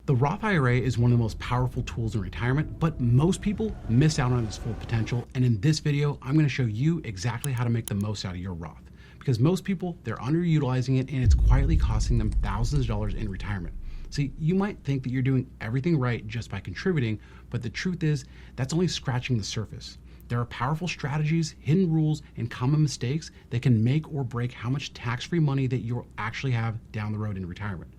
The Roth IRA is one of the most powerful tools in retirement, but most people miss out on its full potential. And in this video, I'm going to show you exactly how to make the most out of your Roth. Because most people, they're underutilizing it and it's quietly costing them thousands of dollars in retirement. See, you might think that you're doing everything right just by contributing, but the truth is that's only scratching the surface. There are powerful strategies, hidden rules, and common mistakes that can make or break how much tax-free money that you'll actually have down the road in retirement.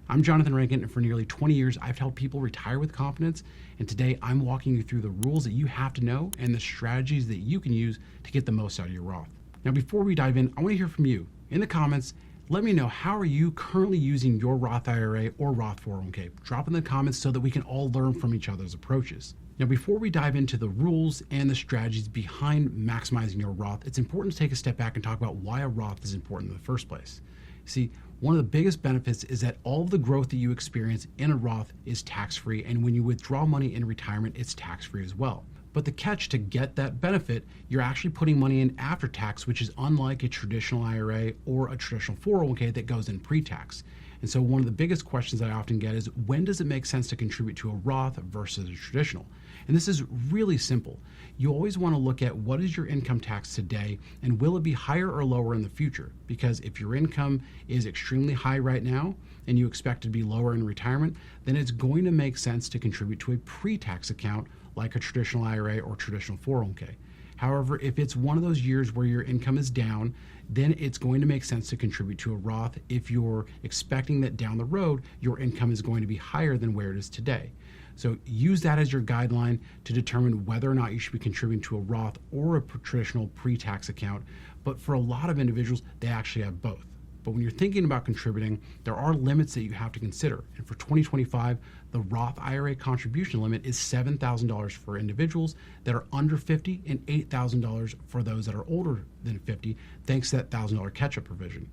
I'm Jonathan Rankin, and for nearly 20 years, I've helped people retire with confidence, and today I'm walking you through the rules that you have to know and the strategies that you can use to get the most out of your Roth. Now, before we dive in, I want to hear from you. In the comments, let me know, how are you currently using your Roth IRA or Roth 401k? Drop in the comments so that we can all learn from each other's approaches. Now, before we dive into the rules and the strategies behind maximizing your Roth, it's important to take a step back and talk about why a Roth is important in the first place. See, one of the biggest benefits is that all of the growth that you experience in a Roth is tax-free, and when you withdraw money in retirement, it's tax-free as well. But the catch to get that benefit, you're actually putting money in after tax, which is unlike a traditional IRA or a traditional 401k that goes in pre-tax. And so one of the biggest questions that I often get is, when does it make sense to contribute to a Roth versus a traditional? And this is really simple. You always want to look at what is your income tax today and will it be higher or lower in the future? Because if your income is extremely high right now and you expect it to be lower in retirement, then it's going to make sense to contribute to a pre-tax account like a traditional IRA or traditional 401k. However, if it's one of those years where your income is down, then it's going to make sense to contribute to a Roth if you're expecting that down the road, your income is going to be higher than where it is today. So use that as your guideline to determine whether or not you should be contributing to a Roth or a traditional pre-tax account. But for a lot of individuals, they actually have both. But when you're thinking about contributing, there are limits that you have to consider. And for 2025, the Roth IRA contribution limit is $7,000 for individuals that are under 50 and $8,000 for those that are older than 50, thanks to that $1,000 catch-up provision.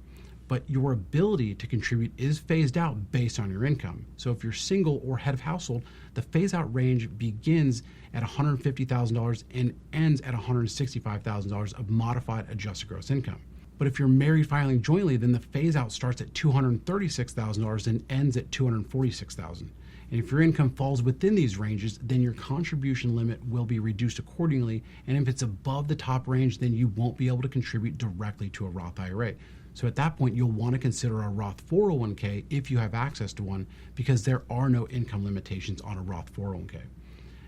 But your ability to contribute is phased out based on your income. So if you're single or head of household, the phase-out range begins at $150,000 and ends at $165,000 of modified adjusted gross income. But if you're married filing jointly, then the phase-out starts at $236,000 and ends at $246,000. And if your income falls within these ranges, then your contribution limit will be reduced accordingly. And if it's above the top range, then you won't be able to contribute directly to a Roth IRA. So at that point, you'll want to consider a Roth 401k if you have access to one, because there are no income limitations on a Roth 401k.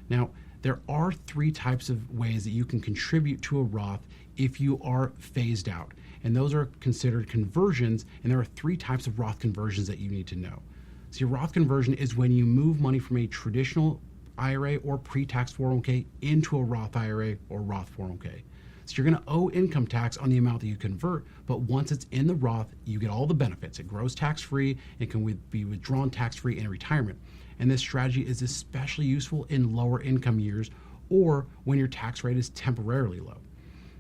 Now, there are three types of ways that you can contribute to a Roth if you are phased out. And those are considered conversions, and there are three types of Roth conversions that you need to know. So your Roth conversion is when you move money from a traditional IRA or pre-tax 401k into a Roth IRA or Roth 401k. So you're going to owe income tax on the amount that you convert, but once it's in the Roth, you get all the benefits. It grows tax-free, it can be withdrawn tax-free in retirement. And this strategy is especially useful in lower income years or when your tax rate is temporarily low.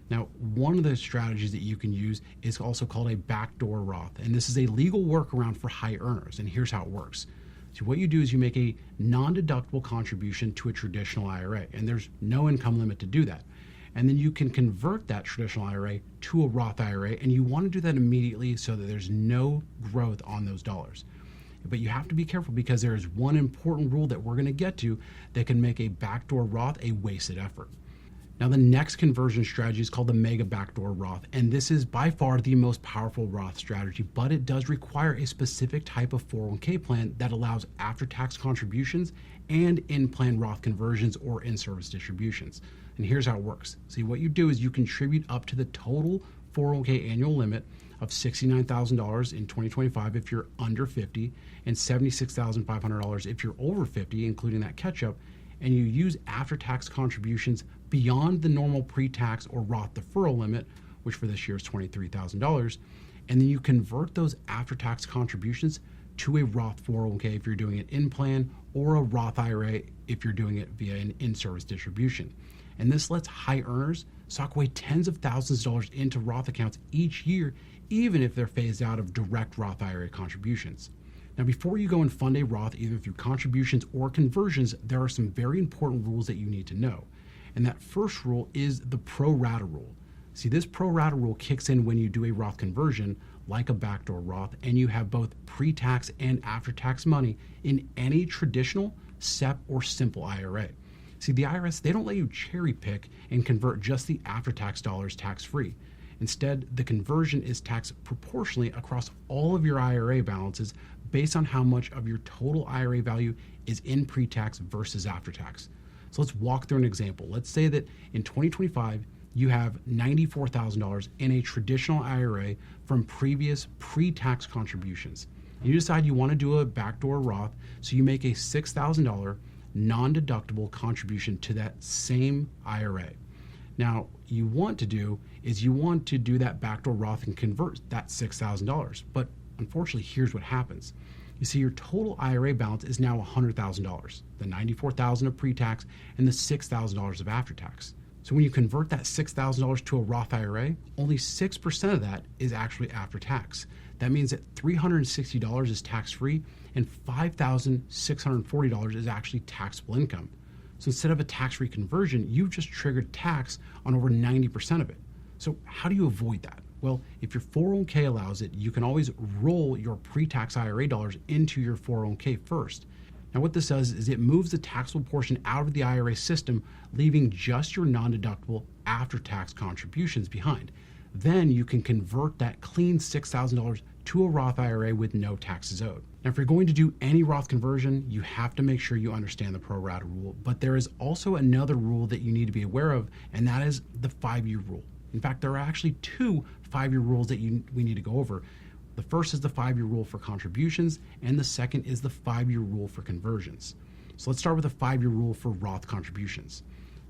Now, one of the strategies that you can use is also called a backdoor Roth, and this is a legal workaround for high earners, and here's how it works. So what you do is you make a non-deductible contribution to a traditional IRA, and there's no income limit to do that. And then you can convert that traditional IRA to a Roth IRA, and you want to do that immediately so that there's no growth on those dollars. But you have to be careful, because there is one important rule that we're going to get to that can make a backdoor Roth a wasted effort. Now, the next conversion strategy is called the Mega-Backdoor Roth, and this is by far the most powerful Roth strategy, but it does require a specific type of 401k plan that allows after-tax contributions and in-plan Roth conversions or in-service distributions. And here's how it works. See, what you do is you contribute up to the total 401k annual limit of $69,000 in 2025 if you're under 50, and $76,500 if you're over 50, including that catch-up, and you use after-tax contributions beyond the normal pre-tax or Roth deferral limit, which for this year is $23,000, and then you convert those after-tax contributions to a Roth 401k if you're doing it in plan, or a Roth IRA if you're doing it via an in-service distribution. And this lets high earners sock away tens of thousands of dollars into Roth accounts each year, even if they're phased out of direct Roth IRA contributions. Now, before you go and fund a Roth, either through contributions or conversions, there are some very important rules that you need to know. And that first rule is the Pro-Rata rule. See, this Pro-Rata rule kicks in when you do a Roth conversion, like a backdoor Roth, and you have both pre-tax and after-tax money in any traditional, SEP, or simple IRA. See, the IRS, they don't let you cherry pick and convert just the after-tax dollars tax-free. Instead, the conversion is taxed proportionally across all of your IRA balances based on how much of your total IRA value is in pre-tax versus after-tax. So let's walk through an example. Let's say that in 2025, you have $94,000 in a traditional IRA from previous pre-tax contributions. And you decide you want to do a backdoor Roth, so you make a $6,000 non-deductible contribution to that same IRA. Now, you want to do that backdoor Roth and convert that $6,000. But unfortunately, here's what happens. You see, your total IRA balance is now $100,000, the $94,000 of pre-tax and the $6,000 of after-tax. So when you convert that $6,000 to a Roth IRA, only 6% of that is actually after tax. That means that $360 is tax-free and $5,640 is actually taxable income. So instead of a tax-free conversion, you've just triggered tax on over 90% of it. So how do you avoid that? Well, if your 401k allows it, you can always roll your pre-tax IRA dollars into your 401k first. Now what this does is it moves the taxable portion out of the IRA system, leaving just your non-deductible after-tax contributions behind. Then you can convert that clean $6,000 to a Roth IRA with no taxes owed. Now if you're going to do any Roth conversion, you have to make sure you understand the Pro-Rata rule, but there is also another rule that you need to be aware of, and that is the 5-year rule. In fact, there are actually 2 5-year rules that we need to go over. The first is the 5-year rule for contributions, and the second is the 5-year rule for conversions. So let's start with the 5-year rule for Roth contributions.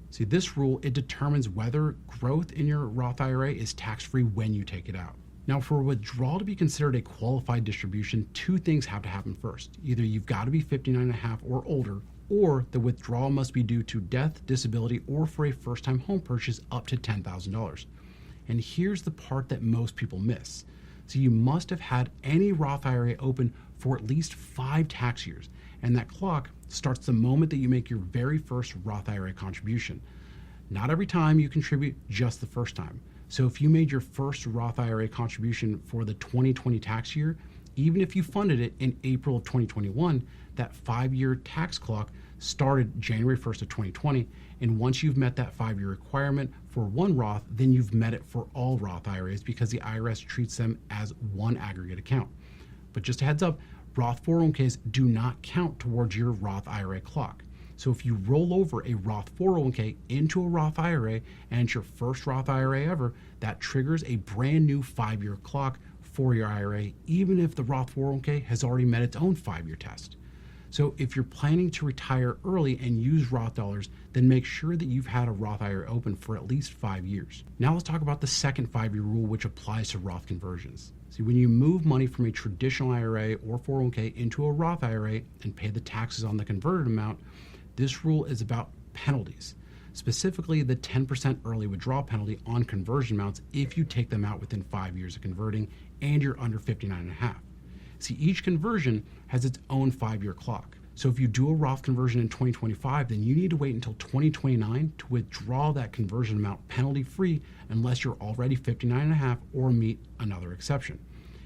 See, this rule, it determines whether growth in your Roth IRA is tax-free when you take it out. Now, for a withdrawal to be considered a qualified distribution, 2 things have to happen first. Either you've got to be 59.5 or older, or the withdrawal must be due to death, disability, or for a first-time home purchase up to $10,000. And here's the part that most people miss. So you must have had any Roth IRA open for at least 5 tax years, and that clock starts the moment that you make your very first Roth IRA contribution. Not every time you contribute, just the first time. So if you made your first Roth IRA contribution for the 2020 tax year, even if you funded it in April of 2021, that 5-year tax clock started January 1st of 2020, and once you've met that 5-year requirement for one Roth, then you've met it for all Roth IRAs because the IRS treats them as one aggregate account. But just a heads up, Roth 401ks do not count towards your Roth IRA clock. So if you roll over a Roth 401k into a Roth IRA and it's your first Roth IRA ever, that triggers a brand new 5-year clock for your IRA, even if the Roth 401k has already met its own 5-year test. So if you're planning to retire early and use Roth dollars, then make sure that you've had a Roth IRA open for at least 5 years. Now let's talk about the second 5-year rule, which applies to Roth conversions. See, when you move money from a traditional IRA or 401k into a Roth IRA and pay the taxes on the converted amount, this rule is about penalties, specifically the 10% early withdrawal penalty on conversion amounts if you take them out within 5 years of converting and you're under 59.5. See, each conversion has its own 5-year clock. So if you do a Roth conversion in 2025, then you need to wait until 2029 to withdraw that conversion amount penalty-free unless you're already 59.5 or meet another exception.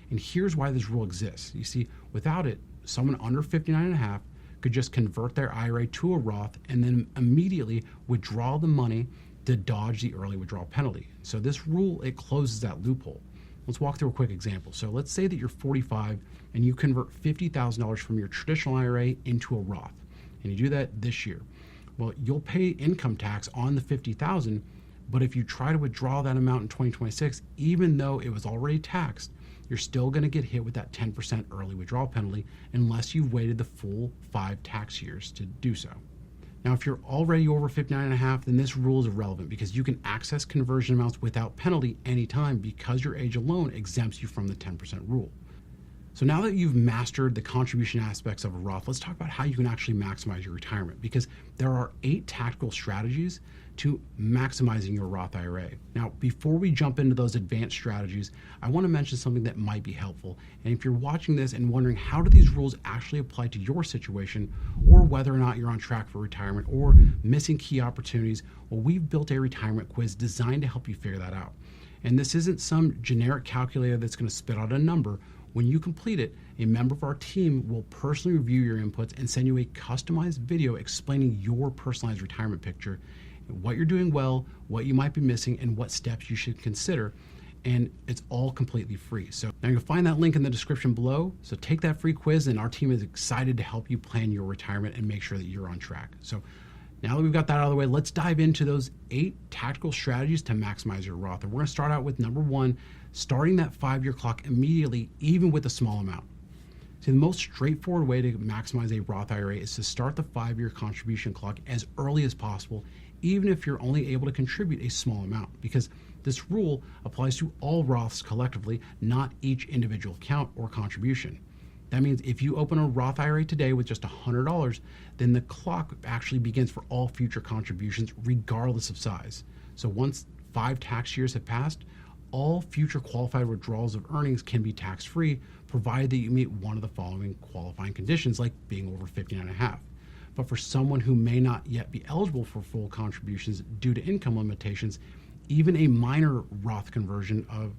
And here's why this rule exists. You see, without it, someone under 59.5 could just convert their IRA to a Roth and then immediately withdraw the money to dodge the early withdrawal penalty. So this rule, it closes that loophole. Let's walk through a quick example. So let's say that you're 45 and you convert $50,000 from your traditional IRA into a Roth, and you do that this year. Well, you'll pay income tax on the $50,000, but if you try to withdraw that amount in 2026, even though it was already taxed, you're still going to get hit with that 10% early withdrawal penalty unless you've waited the full 5 tax years to do so. Now, if you're already over 59.5, then this rule is irrelevant because you can access conversion amounts without penalty anytime because your age alone exempts you from the 10% rule. So now that you've mastered the contribution aspects of a Roth, let's talk about how you can actually maximize your retirement, because there are 8 tactical strategies to maximizing your Roth IRA. Now, before we jump into those advanced strategies, I want to mention something that might be helpful. And if you're watching this and wondering how do these rules actually apply to your situation, or whether or not you're on track for retirement or missing key opportunities, well, we've built a retirement quiz designed to help you figure that out. And this isn't some generic calculator that's going to spit out a number. When you complete it, a member of our team will personally review your inputs and send you a customized video explaining your personalized retirement picture, what you're doing well, what you might be missing, and what steps you should consider. And it's all completely free. So now you'll find that link in the description below. So take that free quiz, and our team is excited to help you plan your retirement and make sure that you're on track. So now that we've got that out of the way, let's dive into those 8 tactical strategies to maximize your Roth. And we're going to start out with number 1, starting that 5-year clock immediately, even with a small amount. See, the most straightforward way to maximize a Roth IRA is to start the 5-year contribution clock as early as possible, even if you're only able to contribute a small amount, because this rule applies to all Roths collectively, not each individual account or contribution. That means if you open a Roth IRA today with just $100, then the clock actually begins for all future contributions regardless of size. So once 5 tax years have passed, all future qualified withdrawals of earnings can be tax-free, provided that you meet one of the following qualifying conditions, like being over 59.5. But for someone who may not yet be eligible for full contributions due to income limitations, even a minor Roth conversion of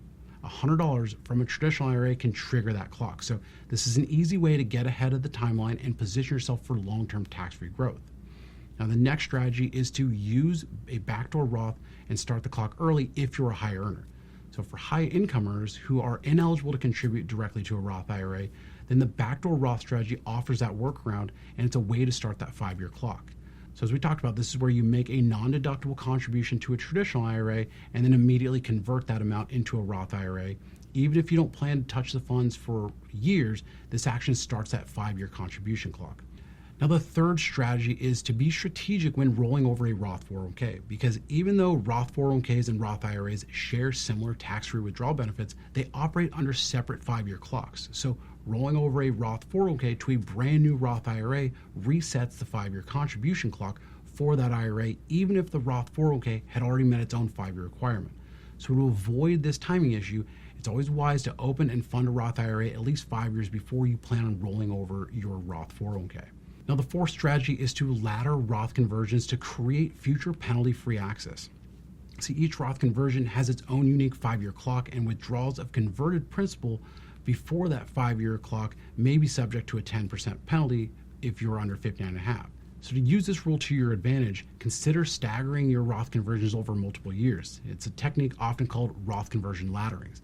$100 from a traditional IRA can trigger that clock. So this is an easy way to get ahead of the timeline and position yourself for long-term tax-free growth. Now, the next strategy is to use a backdoor Roth and start the clock early if you're a high earner. So for high income earners who are ineligible to contribute directly to a Roth IRA, then the backdoor Roth strategy offers that workaround, and it's a way to start that 5-year clock. So as we talked about, this is where you make a non-deductible contribution to a traditional IRA and then immediately convert that amount into a Roth IRA. Even if you don't plan to touch the funds for years, this action starts that 5-year contribution clock. Now, the third strategy is to be strategic when rolling over a Roth 401k, because even though Roth 401ks and Roth IRAs share similar tax-free withdrawal benefits, they operate under separate 5-year clocks. So rolling over a Roth 401k to a brand new Roth IRA resets the 5-year contribution clock for that IRA, even if the Roth 401k had already met its own 5-year requirement. So to avoid this timing issue, it's always wise to open and fund a Roth IRA at least 5 years before you plan on rolling over your Roth 401k. Now, the fourth strategy is to ladder Roth conversions to create future penalty-free access. See, each Roth conversion has its own unique 5-year clock, and withdrawals of converted principal before that 5-year clock may be subject to a 10% penalty if you're under 59.5. So to use this rule to your advantage, consider staggering your Roth conversions over multiple years. It's a technique often called Roth conversion ladderings.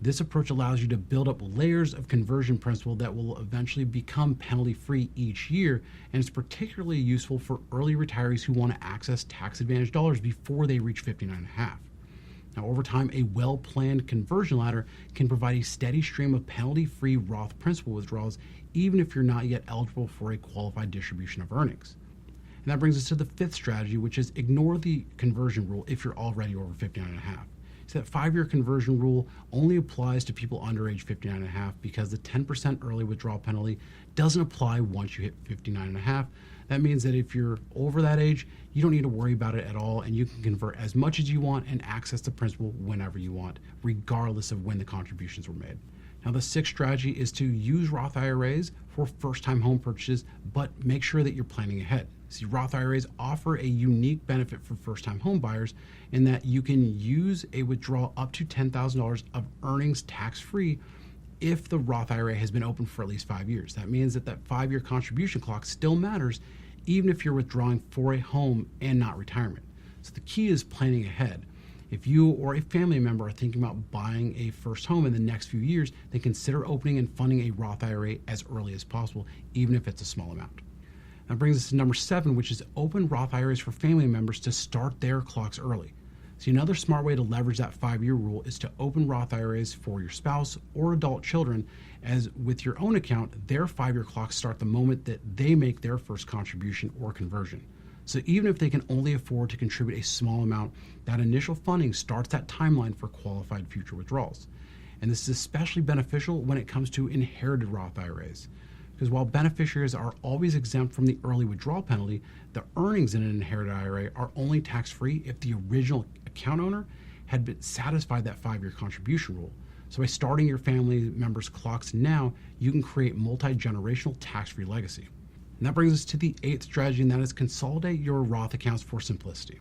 This approach allows you to build up layers of conversion principal that will eventually become penalty-free each year, and it's particularly useful for early retirees who want to access tax-advantaged dollars before they reach 59.5. Now, over time, a well-planned conversion ladder can provide a steady stream of penalty-free Roth principal withdrawals, even if you're not yet eligible for a qualified distribution of earnings. And that brings us to the fifth strategy, which is ignore the conversion rule if you're already over 59.5. So that 5-year conversion rule only applies to people under age 59.5 because the 10% early withdrawal penalty doesn't apply once you hit 59.5. That means that if you're over that age, you don't need to worry about it at all, and you can convert as much as you want and access the principal whenever you want, regardless of when the contributions were made. Now, the sixth strategy is to use Roth IRAs for first-time home purchases, but make sure that you're planning ahead. See, Roth IRAs offer a unique benefit for first-time home buyers in that you can use a withdrawal up to $10,000 of earnings tax-free if the Roth IRA has been open for at least 5 years. That means that 5-year contribution clock still matters even if you're withdrawing for a home and not retirement. So the key is planning ahead. If you or a family member are thinking about buying a first home in the next few years, then consider opening and funding a Roth IRA as early as possible, even if it's a small amount. That brings us to number 7, which is open Roth IRAs for family members to start their clocks early. See, another smart way to leverage that 5-year rule is to open Roth IRAs for your spouse or adult children, as with your own account, their 5-year clocks start the moment that they make their first contribution or conversion. So even if they can only afford to contribute a small amount, that initial funding starts that timeline for qualified future withdrawals. And this is especially beneficial when it comes to inherited Roth IRAs. Because while beneficiaries are always exempt from the early withdrawal penalty, the earnings in an inherited IRA are only tax-free if the original account owner had been satisfied that 5-year contribution rule. So by starting your family members' clocks now, you can create multi-generational tax-free legacy. And that brings us to the 8th strategy, and that is consolidate your Roth accounts for simplicity.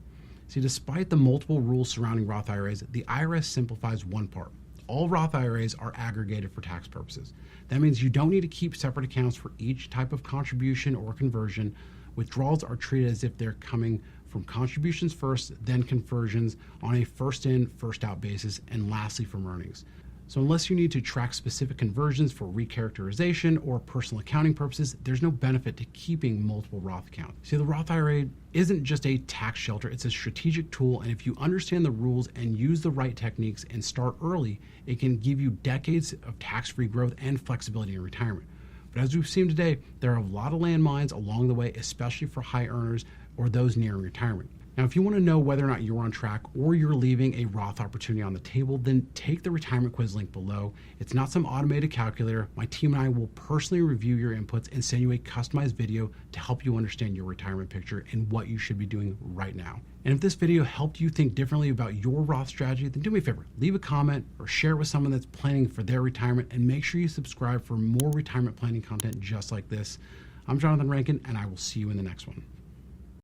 See, despite the multiple rules surrounding Roth IRAs, the IRS simplifies one part. All Roth IRAs are aggregated for tax purposes. That means you don't need to keep separate accounts for each type of contribution or conversion. Withdrawals are treated as if they're coming from contributions first, then conversions on a first in, first out basis, and lastly from earnings. So unless you need to track specific conversions for recharacterization or personal accounting purposes, there's no benefit to keeping multiple Roth accounts. See, the Roth IRA isn't just a tax shelter, it's a strategic tool, and if you understand the rules and use the right techniques and start early, it can give you decades of tax-free growth and flexibility in retirement. But as we've seen today, there are a lot of landmines along the way, especially for high earners or those nearing retirement. Now, if you want to know whether or not you're on track or you're leaving a Roth opportunity on the table, then take the retirement quiz link below. It's not some automated calculator. My team and I will personally review your inputs and send you a customized video to help you understand your retirement picture and what you should be doing right now. And if this video helped you think differently about your Roth strategy, then do me a favor, leave a comment or share it with someone that's planning for their retirement, and make sure you subscribe for more retirement planning content just like this. I'm Jonathan Rankin, and I will see you in the next one.